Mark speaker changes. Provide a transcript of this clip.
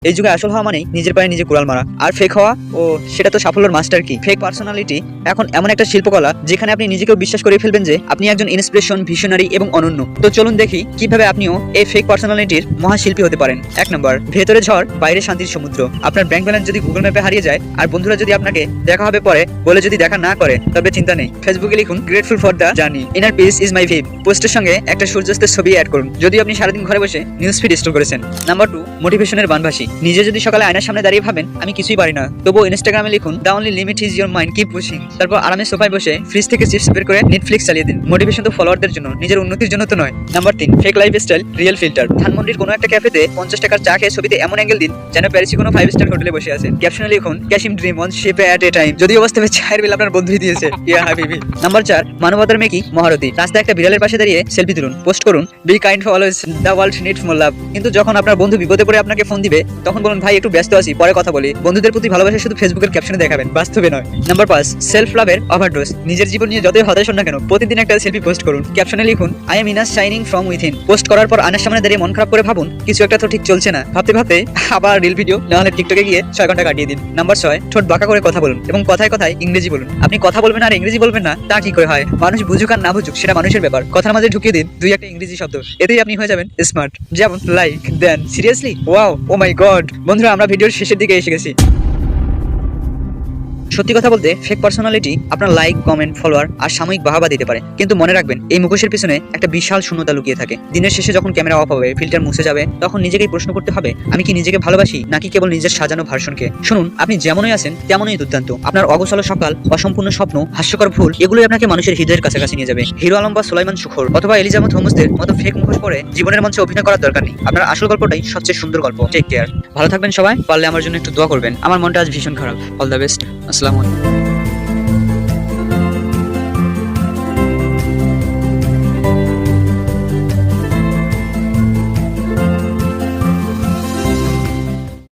Speaker 1: এই যুগে আসল হওয়া মানেই নিজের পায়ে নিজে কুড়াল মারা, আর ফেক হওয়া ও সেটা তো সাফল্যের মাস্টার কি। ফেক পার্সোনালিটি এখন এমন একটা শিল্পকলা যেখানে আপনি নিজেকেও বিশ্বাস করে ফেলবেন যে আপনি একজন ইন্সপিরেশন, ভিশনারি এবং অনন্য। তো চলুন দেখি কিভাবে আপনিও এই ফেক পার্সোনালিটির মহাশিল্পী হতে পারেন। 1 নম্বর, ভেতরে ঝড় বাইরে শান্তির সমুদ্র। আপনার ব্যাংক ব্যালেন্স যদি গুগল ম্যাপে হারিয়ে যায় আর বন্ধুরা যদি আপনাকে দেখা হবে পরে বলে যদি দেখা না করে, তবে চিন্তা নেই, ফেসবুকে লিখুন grateful for the journey, inner peace is my vibe. পোস্টের সঙ্গে একটা সূর্যাস্তের ছবি অ্যাড করুন যদি আপনি সারাদিন ঘরে বসে নিউজ ফিড স্টোর করেছেন। নাম্বার 2, মোটিভেশনের বানভাসী। নিজে যদি সকালে আয়নার সামনে দাঁড়িয়ে ভাবেন আমি কিছুই পারি না, তবুও ইনস্টাগ্রামে লিখুন the only limit is your mind, keep pushing. তারপর আরামে সোফায় বসে ফ্রিজ থেকে চিপস বের করে নেটফ্লিক্স চালিয়ে দিন। মোটিভেশন তো ফলোয়ারদের জন্য, নিজের উন্নতির জন্য তো নয়। Number 3, fake lifestyle real filter. ধানমন্ডির কোনো একটা ক্যাফেতে 50 টাকার চা খেয়ে ছবিতে এমন অ্যাঙ্গেল দিন যেন প্যারিসি কোনো 5 স্টার হোটেলে বসে আছেন। ক্যাপশনে লিখুন ক্যাশিম dream one sip at a time, যদিও বাস্তবে চায়ের বিল আপনার বন্ধুই দিয়েছে। ইয়া হাবিবি। নাম্বার 4, মানবতার মেকি মহারথী। রাস্তায় একটা বিড়ালের পাশে দাঁড়িয়ে সেলফি তুলুন, পোস্ট করুন be kind always, the world needs more love. কিন্তু যখন আপনার বন্ধু বিপদে পড়ে আপনাকে ফোন দিবে তখন বলুন ভাই একটু ব্যস্ত আছি, পরে কথা বলি। বন্ধুদের প্রতি ভালোবাসা শুধু ফেসবুকের ক্যাপশনে দেখাবেন, বাস্তবে নয়। নাম্বার 5, সেলফ লাভের ওভারডোজ। নিজের জীবন নিয়ে যতই হতাশ হন না কেন প্রতিদিন একটা সেলফি পোস্ট করুন। ক্যাপশনে লিখুন I am in us shining from within. Post করার পর আয়নার সামনে দাঁড়িয়ে মন খারাপ করে ভাবুন কিছু একটা তো ঠিক চলছে না। ভাবতে ভাবতে আবার রিল ভিডিও, নাহলে টিকটকে গিয়ে 6 ঘন্টা কাটিয়ে দিন। নাম্বার 6, ঠোঁট বাঁকা করে কথা বলুন এবং কথায় কথায় ইংরেজি বলুন। আপনি কথা বলবেন আর ইংরেজি বলবেন না, তা কি করে হয়? মানুষ বুঝুক আর না বুঝুক সেটা মানুষের ব্যাপার, কথার মাঝে ঢুকিয়ে দিন 2-1টা ইংরেজি শব্দ, এতেই আপনি হয়ে যাবেন স্মার্ট। যেমন লাইক, দেন, সিরিয়াসলি, ওয়াও, ও মাই গড। বন্ধুরা আমরা ভিডিওর শেষের দিকে এসে গেছি। সত্যি কথা বলতে ফেক পার্সোনালিটি আপনার লাইক, কমেন্ট, ফলোয়ার আর সাময়িক বাহাবা দিতে পারে, কিন্তু মনে রাখবেন এই মুখোশের পিছনে একটা বিশাল শূন্যতা লুকিয়ে থাকে। দিনের শেষে যখন ক্যামেরা অফ হবে, ফিল্টার মুছে যাবে, তখন নিজেকেই প্রশ্ন করতে হবে আমি কি নিজেকে ভালোবাসি নাকি কেবল নিজের সাজানো ভার্সনকে। শুনুন, আপনি যেমনই আছেন তেমনই দুর্দান্ত। আপনার অগোছালো সকাল, অসম্পূর্ণ স্বপ্ন, হাস্যকর ভুল, এগুলোই আপনাকে মানুষের হৃদয়ের কাছাকাছি নিয়ে যাবে। হিরো আলম বা সুলাইমান শুখর অথবা এলিজাবেথ হোমসদের মতো ফেক মুখোশ পরে জীবনের মঞ্চে অভিনয় করার দরকার নেই। আপনার আসল গল্পটাই সবচেয়ে সুন্দর গল্প। টেক কেয়ার, ভালো থাকবেন সবাই। পারলে আমার জন্য একটু দোয়া করবেন, আমার মনটা আজ ভীষণ খারাপ। অল দ্য বেস্ট, আসসালামু আলাইকুম।